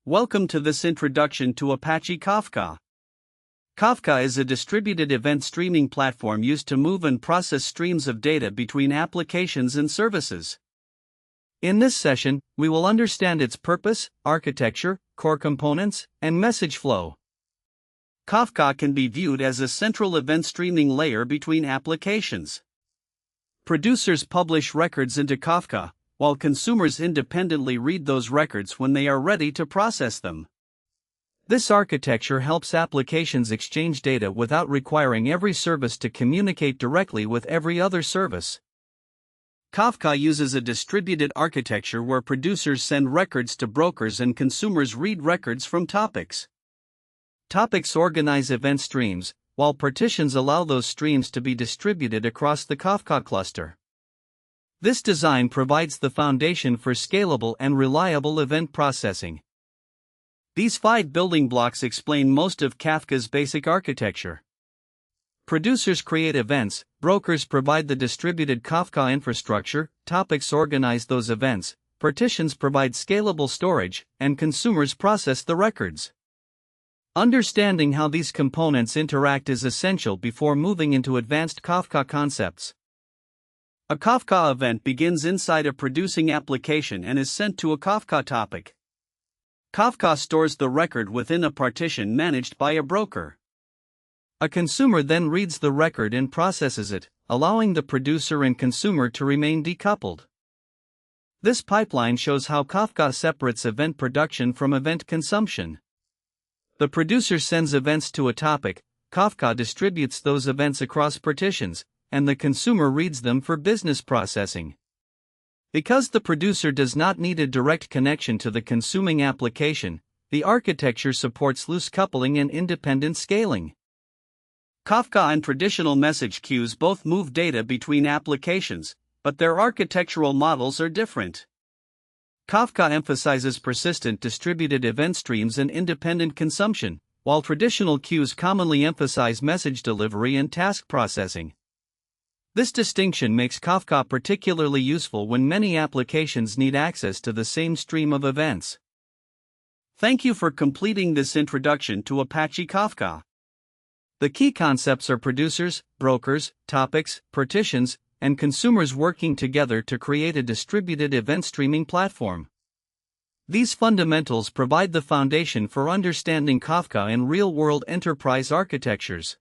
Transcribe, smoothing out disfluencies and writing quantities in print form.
Welcome to this introduction to Apache Kafka. Kafka is a distributed event streaming platform used to move and process streams of data between applications and services. In this session, we will understand its purpose, architecture, core components, and message flow. Kafka can be viewed as a central event streaming layer between applications. Producers publish records into Kafka, while consumers independently read those records when they are ready to process them. This architecture helps applications exchange data without requiring every service to communicate directly with every other service. Kafka uses a distributed architecture where producers send records to brokers and consumers read records from topics. Topics organize event streams, while partitions allow those streams to be distributed across the Kafka cluster. This design provides the foundation for scalable and reliable event processing. These 5 building blocks explain most of Kafka's basic architecture. Producers create events, brokers provide the distributed Kafka infrastructure, topics organize those events, partitions provide scalable storage, and consumers process the records. Understanding how these components interact is essential before moving into advanced Kafka concepts. A Kafka event begins inside a producing application and is sent to a Kafka topic. Kafka stores the record within a partition managed by a broker. A consumer then reads the record and processes it, allowing the producer and consumer to remain decoupled. This pipeline shows how Kafka separates event production from event consumption. The producer sends events to a topic, Kafka distributes those events across partitions, and the consumer reads them for business processing. Because the producer does not need a direct connection to the consuming application, the architecture supports loose coupling and independent scaling. Kafka and traditional message queues both move data between applications, but their architectural models are different. Kafka emphasizes persistent distributed event streams and independent consumption, while traditional queues commonly emphasize message delivery and task processing. This distinction makes Kafka particularly useful when many applications need access to the same stream of events. Thank you for completing this introduction to Apache Kafka. The key concepts are producers, brokers, topics, partitions, and consumers working together to create a distributed event streaming platform. These fundamentals provide the foundation for understanding Kafka in real-world enterprise architectures.